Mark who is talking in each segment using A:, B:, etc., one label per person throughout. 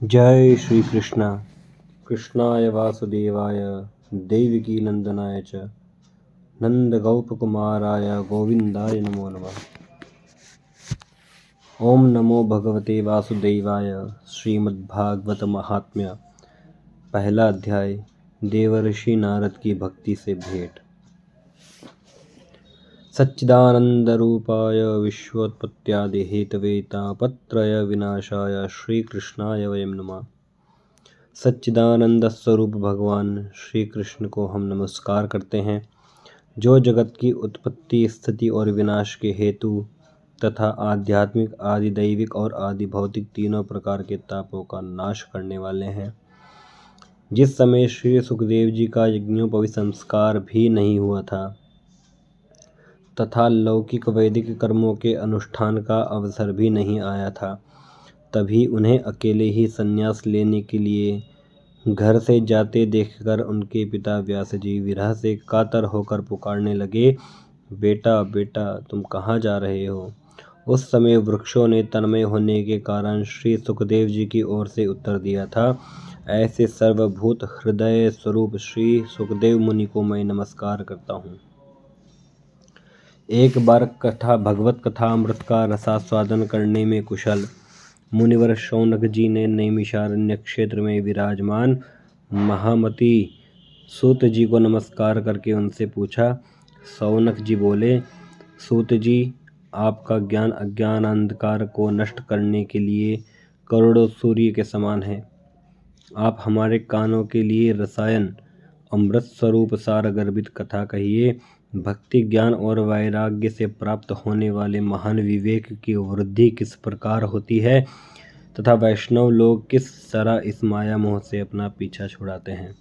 A: जय श्री कृष्ण। कृष्णाय वासुदेवाय देवकी नंदनाय च नंदगोपकुमाराय गोविंदाय नमो नमः। ओम नमो भगवते वासुदेवाय। श्रीमद्भागवत महात्म्य, पहला अध्याय। देवर्षि नारद की भक्ति से भेंट। सच्चिदानंद रूपाय विश्वोत्पत्त्यादि हेतवे तापत्रय विनाशाय श्री कृष्णाय वयं नमः। सच्चिदानंद स्वरूप भगवान श्री कृष्ण को हम नमस्कार करते हैं, जो जगत की उत्पत्ति, स्थिति और विनाश के हेतु तथा आध्यात्मिक, आदि दैविक और आदि भौतिक तीनों प्रकार के तापों का नाश करने वाले हैं। जिस समय श्री सुखदेव जी का यज्ञोपवीत संस्कार भी नहीं हुआ था तथा लौकिक वैदिक कर्मों के अनुष्ठान का अवसर भी नहीं आया था, तभी उन्हें अकेले ही संन्यास लेने के लिए घर से जाते देखकर उनके पिता व्यास जी विरह से कातर होकर पुकारने लगे, बेटा बेटा तुम कहाँ जा रहे हो। उस समय वृक्षों ने तन्मय होने के कारण श्री सुखदेव जी की ओर से उत्तर दिया था, ऐसे सर्वभूत हृदय स्वरूप श्री सुखदेव मुनि को मैं नमस्कार करता हूँ। एक बार भगवत कथामृत का रसास्वादन करने में कुशल मुनिवर शौनक जी ने नैमिषारण्य क्षेत्र में विराजमान महामती सूत जी को नमस्कार करके उनसे पूछा। शौनक जी बोले, सूत जी, आपका ज्ञान अज्ञान अंधकार को नष्ट करने के लिए करोड़ों सूर्य के समान है। आप हमारे कानों के लिए रसायन अमृत स्वरूप सार गर्भित कथा कहिए। भक्ति, ज्ञान और वैराग्य से प्राप्त होने वाले महान विवेक की वृद्धि किस प्रकार होती है तथा वैष्णव लोग किस तरह इस माया मोह से अपना पीछा छुड़ाते हैं।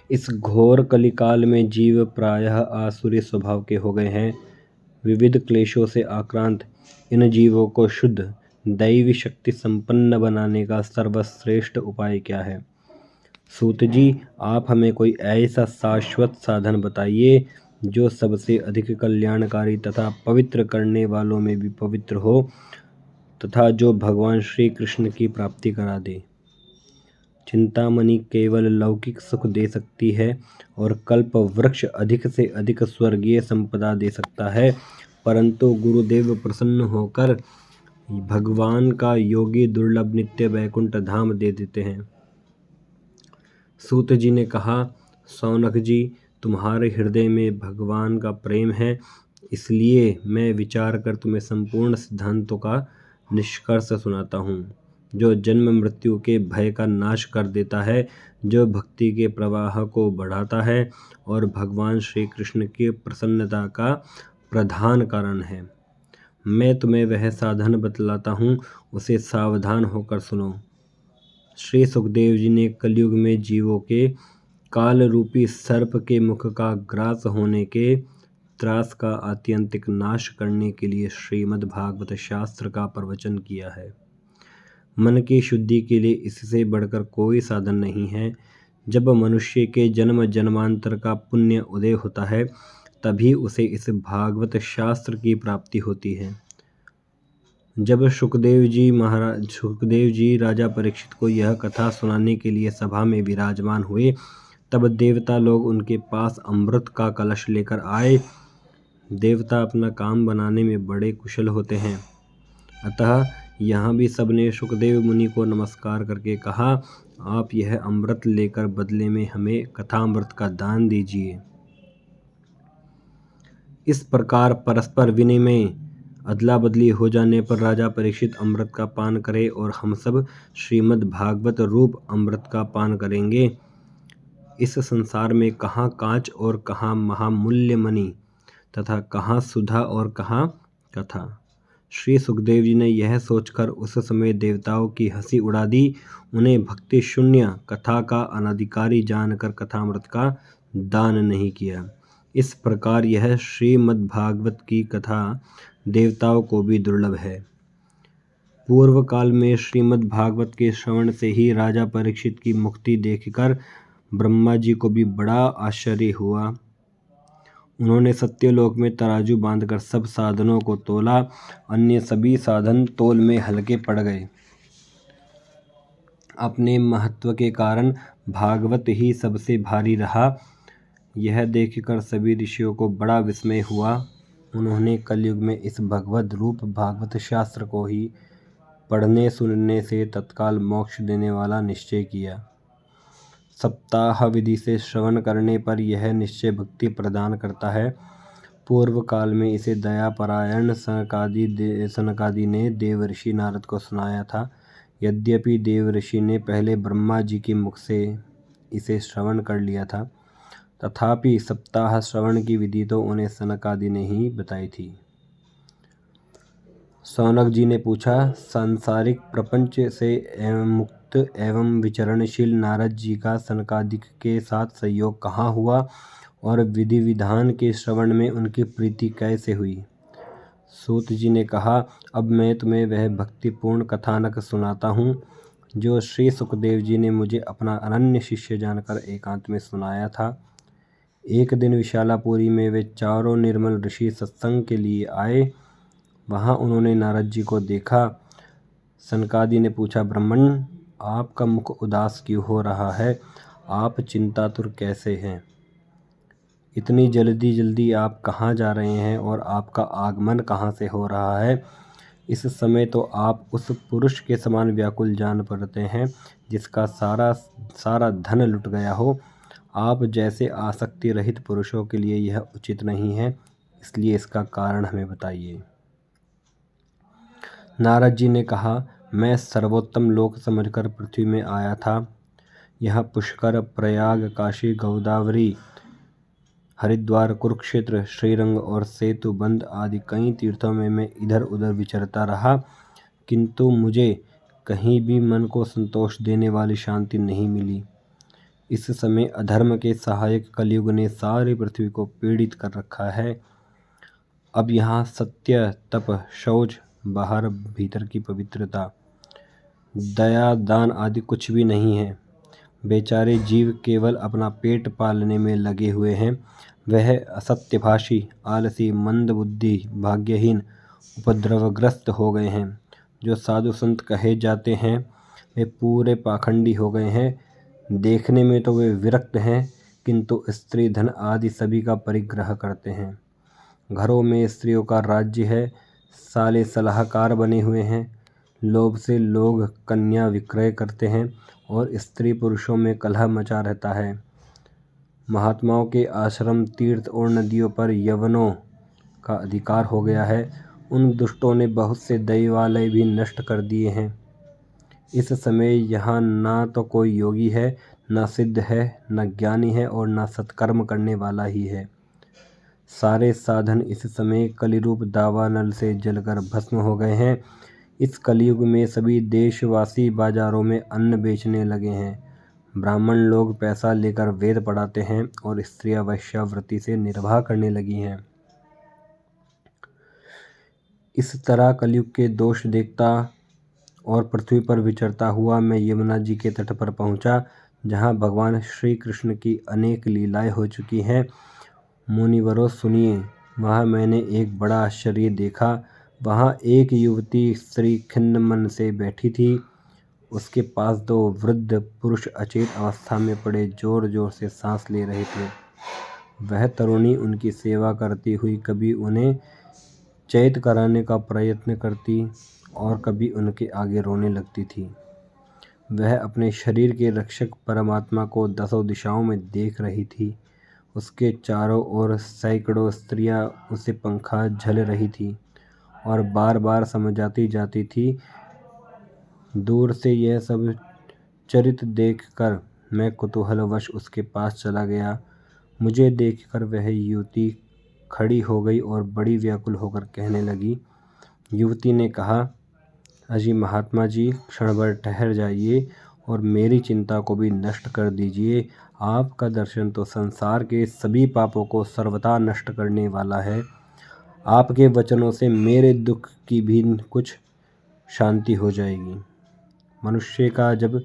A: इस घोर कलिकाल में जीव प्रायः आसुरी स्वभाव के हो गए हैं। विविध क्लेशों से आक्रांत इन जीवों को शुद्ध दैवी शक्ति संपन्न बनाने का सर्वश्रेष्ठ उपाय क्या है। सूत जी, आप हमें कोई ऐसा शाश्वत साधन बताइए जो सबसे अधिक कल्याणकारी तथा पवित्र करने वालों में भी पवित्र हो तथा जो भगवान श्री कृष्ण की प्राप्ति करा दे। चिंतामणि केवल लौकिक सुख दे सकती है और कल्प वृक्ष अधिक से अधिक स्वर्गीय संपदा दे सकता है, परंतु गुरुदेव प्रसन्न होकर भगवान का योगी दुर्लभ नित्य वैकुंठ धाम दे देते हैं। सूत जी ने कहा, शौनक जी, तुम्हारे हृदय में भगवान का प्रेम है, इसलिए मैं विचार कर तुम्हें संपूर्ण सिद्धांतों का निष्कर्ष सुनाता हूँ, जो जन्म मृत्यु के भय का नाश कर देता है, जो भक्ति के प्रवाह को बढ़ाता है और भगवान श्री कृष्ण की प्रसन्नता का प्रधान कारण है। मैं तुम्हें वह साधन बतलाता हूँ, उसे सावधान होकर सुनो। श्री सुखदेव जी ने कलयुग में जीवों के काल रूपी सर्प के मुख का ग्रास होने के त्रास का आत्यंतिक नाश करने के लिए श्रीमद् भागवत शास्त्र का प्रवचन किया है। मन की शुद्धि के लिए इससे बढ़कर कोई साधन नहीं है। जब मनुष्य के जन्म जन्मांतर का पुण्य उदय होता है, तभी उसे इस भागवत शास्त्र की प्राप्ति होती है। जब सुखदेव जी राजा परीक्षित को यह कथा सुनाने के लिए सभा में विराजमान हुए, तब देवता लोग उनके पास अमृत का कलश लेकर आए। देवता अपना काम बनाने में बड़े कुशल होते हैं, अतः यहाँ भी सबने सुखदेव मुनि को नमस्कार करके कहा, आप यह अमृत लेकर बदले में हमें कथामृत का दान दीजिए। इस प्रकार परस्पर विनय में अदला बदली हो जाने पर राजा परीक्षित अमृत का पान करे और हम सब श्रीमद् भागवत रूप अमृत का पान करेंगे। इस संसार में कहाँ कांच और कहाँ महामूल्य मणि तथा कहाँ सुधा और कहाँ कथा। श्री सुखदेव जी ने यह सोचकर उस समय देवताओं की हंसी उड़ा दी। उन्हें भक्ति शून्य कथा का अनाधिकारी जानकर कथामृत का दान नहीं किया। इस प्रकार यह श्रीमद् भागवत की कथा देवताओं को भी दुर्लभ है। पूर्व काल में श्रीमद् भागवत के श्रवण से ही राजा परीक्षित की मुक्ति देखकर ब्रह्मा जी को भी बड़ा आश्चर्य हुआ। उन्होंने सत्यलोक में तराजू बांधकर सब साधनों को तोला, अन्य सभी साधन तोल में हल्के पड़ गए। अपने महत्व के कारण भागवत ही सबसे भारी रहा। यह देखकर सभी ऋषियों को बड़ा विस्मय हुआ। उन्होंने कलयुग में इस भगवत रूप भागवत शास्त्र को ही पढ़ने सुनने से तत्काल मोक्ष देने वाला निश्चय किया। सप्ताह विधि से श्रवण करने पर यह निश्चय भक्ति प्रदान करता है। पूर्व काल में इसे दयापरायण सनकादि ने देवर्षि नारद को सुनाया था। यद्यपि देवर्षि ने पहले ब्रह्मा जी के मुख से इसे श्रवण कर लिया था, तथापि सप्ताह श्रवण की विधि तो उन्हें सनकादि ने ही बताई थी। सौनक जी ने पूछा, सांसारिक प्रपंच से मुक्त एवं विचरणशील नारद जी का सनकादिक के साथ संयोग कहाँ हुआ और विधि विधान के श्रवण में उनकी प्रीति कैसे हुई? सूत जी ने कहा, अब मैं तुम्हें वह भक्तिपूर्ण कथानक सुनाता हूँ जो श्री सुखदेव जी ने मुझे अपना अनन्य शिष्य जानकर एकांत में सुनाया था। एक दिन विशालापुरी में वे चारों निर्मल ऋषि सत्संग के लिए आए। वहाँ उन्होंने नारद जी को देखा। सनकादि ने पूछा, ब्राह्मण, आपका मुख उदास क्यों हो रहा है? आप चिंतातुर कैसे हैं? इतनी जल्दी जल्दी आप कहाँ जा रहे हैं और आपका आगमन कहाँ से हो रहा है? इस समय तो आप उस पुरुष के समान व्याकुल जान पड़ते हैं जिसका सारा धन लुट गया हो। आप जैसे आसक्ति रहित पुरुषों के लिए यह उचित नहीं है, इसलिए इसका कारण हमें बताइए। नारद जी ने कहा, मैं सर्वोत्तम लोक समझकर पृथ्वी में आया था। यह पुष्कर, प्रयाग, काशी, गोदावरी, हरिद्वार, कुरुक्षेत्र, श्रीरंग और सेतुबंध आदि कई तीर्थों में मैं इधर उधर विचरता रहा, किंतु मुझे कहीं भी मन को संतोष देने वाली शांति नहीं मिली। इस समय अधर्म के सहायक कलयुग ने सारी पृथ्वी को पीड़ित कर रखा है। अब यहाँ सत्य, तप, शौच, बाहर भीतर की पवित्रता, दया, दान आदि कुछ भी नहीं है। बेचारे जीव केवल अपना पेट पालने में लगे हुए हैं। वह असत्यभाषी, आलसी, मंदबुद्धि, भाग्यहीन, उपद्रवग्रस्त हो गए हैं। जो साधु संत कहे जाते हैं वे पूरे पाखंडी हो गए हैं। देखने में तो वे विरक्त हैं, किंतु स्त्री धन आदि सभी का परिग्रह करते हैं। घरों में स्त्रियों का राज्य है। साले सलाहकार बने हुए हैं। लोभ से लोग कन्या विक्रय करते हैं और स्त्री पुरुषों में कलह मचा रहता है। महात्माओं के आश्रम, तीर्थ और नदियों पर यवनों का अधिकार हो गया है। उन दुष्टों ने बहुत से देवालय भी नष्ट कर दिए हैं। इस समय यहाँ ना तो कोई योगी है, ना सिद्ध है, ना ज्ञानी है और ना सत्कर्म करने वाला ही है। सारे साधन इस समय कलिरूप दावानल से जलकर भस्म हो गए हैं। इस कलयुग में सभी देशवासी बाजारों में अन्न बेचने लगे हैं। ब्राह्मण लोग पैसा लेकर वेद पढ़ाते हैं और स्त्रियां वैश्यावृत्ति से निर्वाह करने लगी हैं। इस तरह कलयुग के दोष देखता और पृथ्वी पर विचरता हुआ मैं यमुना जी के तट पर पहुंचा, जहां भगवान श्री कृष्ण की अनेक लीलाएं हो चुकी हैं। मुनिवरों सुनिए, वहां मैंने एक बड़ा आश्चर्य देखा। वहां एक युवती स्त्री खिन्न मन से बैठी थी। उसके पास दो वृद्ध पुरुष अचेत अवस्था में पड़े जोर जोर से सांस ले रहे थे। वह तरुणी उनकी सेवा करती हुई कभी उन्हें चैत कराने का प्रयत्न करती और कभी उनके आगे रोने लगती थी। वह अपने शरीर के रक्षक परमात्मा को दसों दिशाओं में देख रही थी। उसके चारों ओर सैकड़ों स्त्रियां उसे पंखा झल रही थी और बार बार समझाती जाती थी। दूर से यह सब चरित देखकर मैं कुतूहलवश उसके पास चला गया। मुझे देखकर वह युवती खड़ी हो गई और बड़ी व्याकुल होकर कहने लगी। युवती ने कहा, अजी महात्मा जी, क्षण भर ठहर जाइए और मेरी चिंता को भी नष्ट कर दीजिए। आपका दर्शन तो संसार के सभी पापों को सर्वथा नष्ट करने वाला है। आपके वचनों से मेरे दुख की भी कुछ शांति हो जाएगी। मनुष्य का जब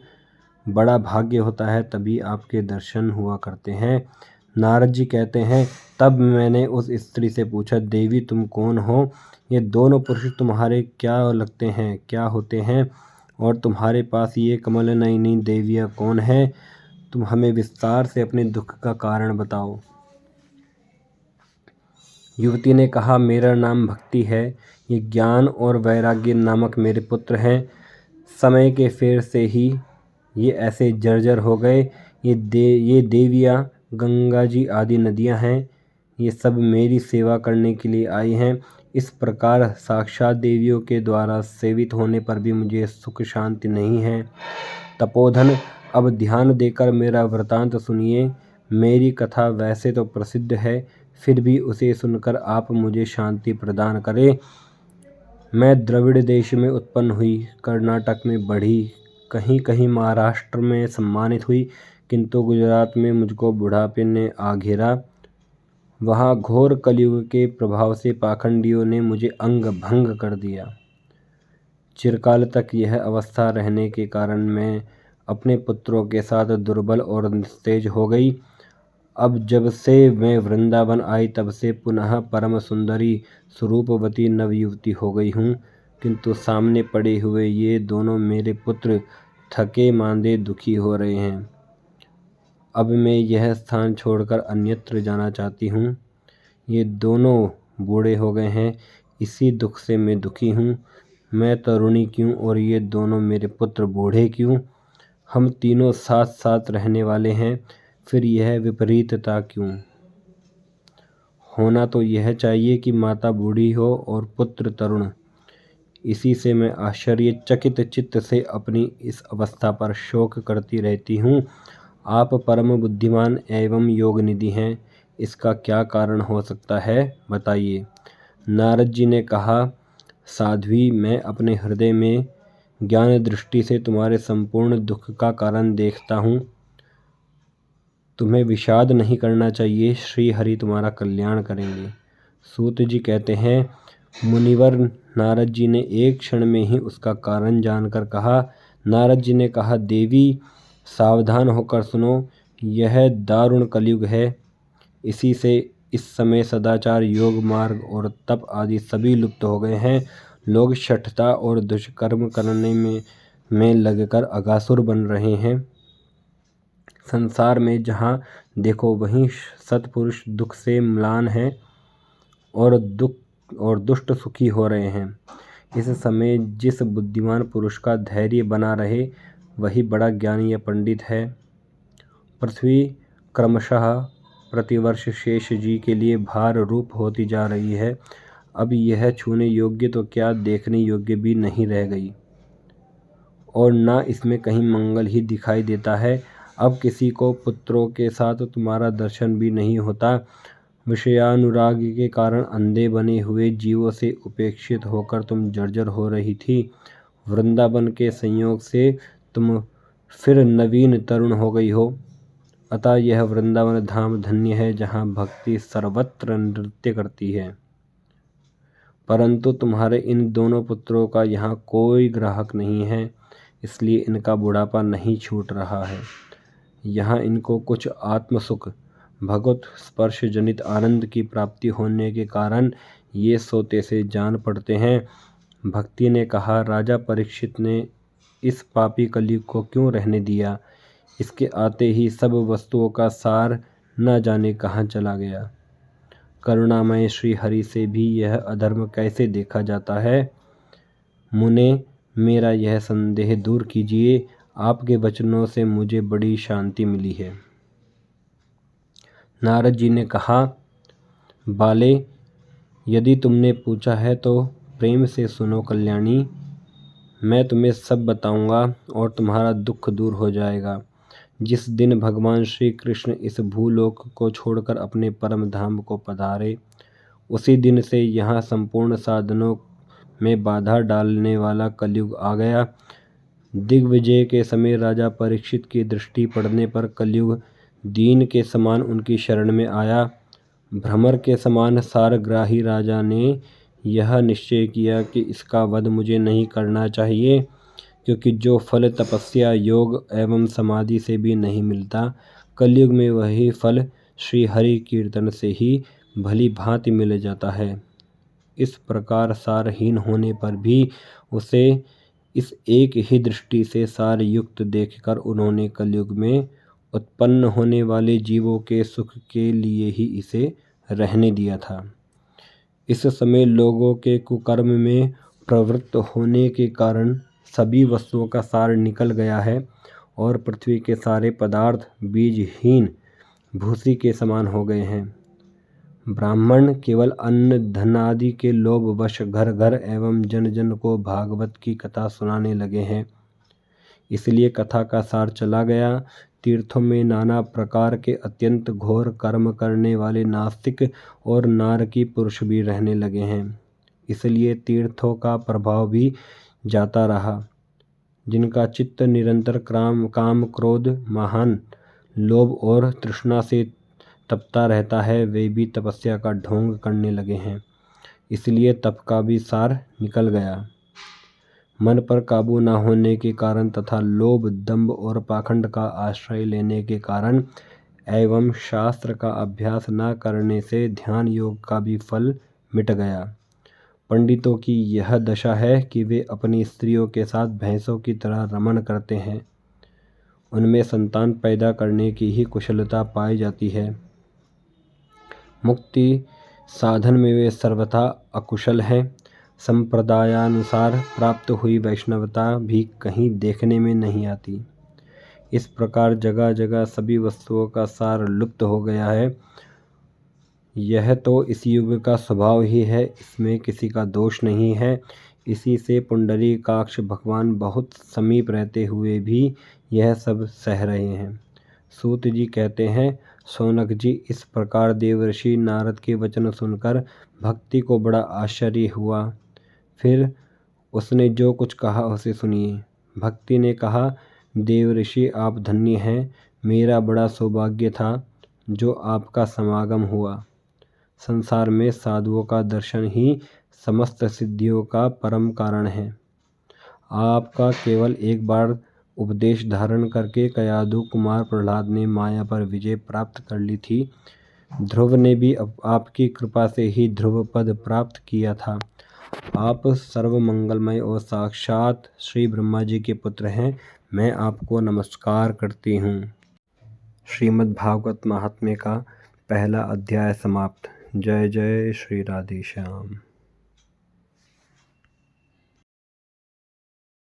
A: बड़ा भाग्य होता है तभी आपके दर्शन हुआ करते हैं। नारद जी कहते हैं, तब मैंने उस स्त्री से पूछा, देवी तुम कौन हो? ये दोनों पुरुष तुम्हारे क्या लगते हैं, क्या होते हैं? और तुम्हारे पास ये कमल नयनी देवियाँ कौन है? तुम हमें विस्तार से अपने दुख का कारण बताओ। युवती ने कहा, मेरा नाम भक्ति है। ये ज्ञान और वैराग्य नामक मेरे पुत्र हैं। समय के फेर से ही ये ऐसे जर्जर हो गए। ये देवियाँ गंगा जी आदि नदियाँ हैं। ये सब मेरी सेवा करने के लिए आई हैं। इस प्रकार साक्षात देवियों के द्वारा सेवित होने पर भी मुझे सुख शांति नहीं है। तपोधन, अब ध्यान देकर मेरा वृतांत सुनिए। मेरी कथा वैसे तो प्रसिद्ध है, फिर भी उसे सुनकर आप मुझे शांति प्रदान करें। मैं द्रविड़ देश में उत्पन्न हुई, कर्नाटक में बढ़ी, कहीं कहीं महाराष्ट्र में सम्मानित हुई, किंतु गुजरात में मुझको बुढ़ापे ने आ घेरा। वहाँ घोर कलयुग के प्रभाव से पाखंडियों ने मुझे अंग भंग कर दिया। चिरकाल तक यह अवस्था रहने के कारण मैं अपने पुत्रों के साथ दुर्बल और निस्तेज हो गई। अब जब से मैं वृंदावन आई तब से पुनः परम सुंदरी स्वरूपवती नवयुवती हो गई हूँ, किंतु सामने पड़े हुए ये दोनों मेरे पुत्र थके मांदे दुखी हो रहे हैं। अब मैं यह स्थान छोड़कर अन्यत्र जाना चाहती हूँ। ये दोनों बूढ़े हो गए हैं, इसी दुख से मैं दुखी हूँ। मैं तरुणी क्यों और ये दोनों मेरे पुत्र बूढ़े क्यों? हम तीनों साथ साथ रहने वाले हैं, फिर यह विपरीतता क्यों? होना तो यह चाहिए कि माता बूढ़ी हो और पुत्र तरुण। इसी से मैं आश्चर्यचकित चित्त से अपनी इस अवस्था पर शोक करती रहती हूँ। आप परम बुद्धिमान एवं योग निधि हैं, इसका क्या कारण हो सकता है, बताइए। नारद जी ने कहा, साध्वी, मैं अपने हृदय में ज्ञान दृष्टि से तुम्हारे संपूर्ण दुख का कारण देखता हूँ। तुम्हें विषाद नहीं करना चाहिए, श्री हरि तुम्हारा कल्याण करेंगे। सूत जी कहते हैं, मुनिवर नारद जी ने एक क्षण में ही उसका कारण जानकर कहा। नारद जी ने कहा, देवी सावधान होकर सुनो, यह दारुण कलयुग है। इसी से इस समय सदाचार, योग मार्ग और तप आदि सभी लुप्त हो गए हैं। लोग शठता और दुष्कर्म करने में लगकर अगासुर बन रहे हैं। संसार में जहाँ देखो वहीं सत्पुरुष दुख से म्लान हैं और दुष्ट सुखी हो रहे हैं। इस समय जिस बुद्धिमान पुरुष का धैर्य बना रहे वही बड़ा ज्ञानी या पंडित है। पृथ्वी क्रमशः प्रतिवर्ष शेष जी के लिए भार रूप होती जा रही है। अब यह छूने योग्य तो क्या, देखने योग्य भी नहीं रह गई, और ना इसमें कहीं मंगल ही दिखाई देता है। अब किसी को पुत्रों के साथ तुम्हारा दर्शन भी नहीं होता। विषयानुराग के कारण अंधे बने हुए जीवों से उपेक्षित होकर तुम जर्जर हो रही थी। वृंदावन के संयोग से तुम फिर नवीन तरुण हो गई हो। अतः यह वृंदावन धाम धन्य है, जहाँ भक्ति सर्वत्र नृत्य करती है। परंतु तुम्हारे इन दोनों पुत्रों का यहाँ कोई ग्राहक नहीं है, इसलिए इनका बुढ़ापा नहीं छूट रहा है। यहाँ इनको कुछ आत्मसुख, भगवत स्पर्श जनित आनंद की प्राप्ति होने के कारण ये सोते से जान पड़ते हैं। भक्ति ने कहा, राजा परीक्षित ने इस पापी कलयुग को क्यों रहने दिया? इसके आते ही सब वस्तुओं का सार न जाने कहाँ चला गया। करुणामय श्री हरि से भी यह अधर्म कैसे देखा जाता है? मुने, मेरा यह संदेह दूर कीजिए। आपके वचनों से मुझे बड़ी शांति मिली है। नारद जी ने कहा, बाले, यदि तुमने पूछा है तो प्रेम से सुनो कल्याणी। मैं तुम्हें सब बताऊंगा और तुम्हारा दुख दूर हो जाएगा। जिस दिन भगवान श्री कृष्ण इस भूलोक को छोड़कर अपने परम धाम को पधारे, उसी दिन से यहाँ संपूर्ण साधनों में बाधा डालने वाला कलयुग आ गया। दिग्विजय के समय राजा परीक्षित की दृष्टि पड़ने पर कलयुग दीन के समान उनकी शरण में आया। भ्रमर के समान सारग्राही राजा ने यह निश्चय किया कि इसका वध मुझे नहीं करना चाहिए, क्योंकि जो फल तपस्या, योग एवं समाधि से भी नहीं मिलता, कलयुग में वही फल श्री हरि कीर्तन से ही भली भांति मिल जाता है। इस प्रकार सारहीन होने पर भी उसे इस एक ही दृष्टि से सार युक्त देखकर उन्होंने कलयुग में उत्पन्न होने वाले जीवों के सुख के लिए ही इसे रहने दिया था। इस समय लोगों के कुकर्म में प्रवृत्त होने के कारण सभी वस्तुओं का सार निकल गया है और पृथ्वी के सारे पदार्थ बीजहीन भूसी के समान हो गए हैं। ब्राह्मण केवल अन्न धन आदि के लोभवश घर घर एवं जन जन को भागवत की कथा सुनाने लगे हैं। इसलिए कथा का सार चला गया। तीर्थों में नाना प्रकार के अत्यंत घोर कर्म करने वाले नास्तिक और नारकी पुरुष भी रहने लगे हैं। इसलिए तीर्थों का प्रभाव भी जाता रहा। जिनका चित्त निरंतर काम क्रोध महान लोभ और तृष्णा से तपता रहता है, वे भी तपस्या का ढोंग करने लगे हैं। इसलिए तप का भी सार निकल गया। मन पर काबू न होने के कारण तथा लोभ दंभ और पाखंड का आश्रय लेने के कारण एवं शास्त्र का अभ्यास न करने से ध्यान योग का भी फल मिट गया। पंडितों की यह दशा है कि वे अपनी स्त्रियों के साथ भैंसों की तरह रमण करते हैं। उनमें संतान पैदा करने की ही कुशलता पाई जाती है। मुक्ति साधन में वे सर्वथा अकुशल हैं। संप्रदायानुसार प्राप्त हुई वैष्णवता भी कहीं देखने में नहीं आती। इस प्रकार जगह जगह सभी वस्तुओं का सार लुप्त हो गया है। यह तो इस युग का स्वभाव ही है, इसमें किसी का दोष नहीं है। इसी से पुंडरीकाक्ष भगवान बहुत समीप रहते हुए भी यह सब सह रहे हैं। सूत जी कहते हैं, शौनक जी, इस प्रकार देवर्षि नारद के वचन सुनकर भक्ति को बड़ा आश्चर्य हुआ। फिर उसने जो कुछ कहा उसे सुनिए। भक्ति ने कहा, देवर्षि आप धन्य हैं। मेरा बड़ा सौभाग्य था जो आपका समागम हुआ। संसार में साधुओं का दर्शन ही समस्त सिद्धियों का परम कारण है। आपका केवल एक बार उपदेश धारण करके कयाधु कुमार प्रहलाद ने माया पर विजय प्राप्त कर ली थी। ध्रुव ने भी आपकी कृपा से ही ध्रुव पद प्राप्त किया था। आप सर्व मंगलमय और साक्षात श्री ब्रह्मा जी के पुत्र हैं। मैं आपको नमस्कार करती हूँ। श्रीमद् भागवत महात्म्य का पहला अध्याय समाप्त। जय जय श्री राधे श्याम।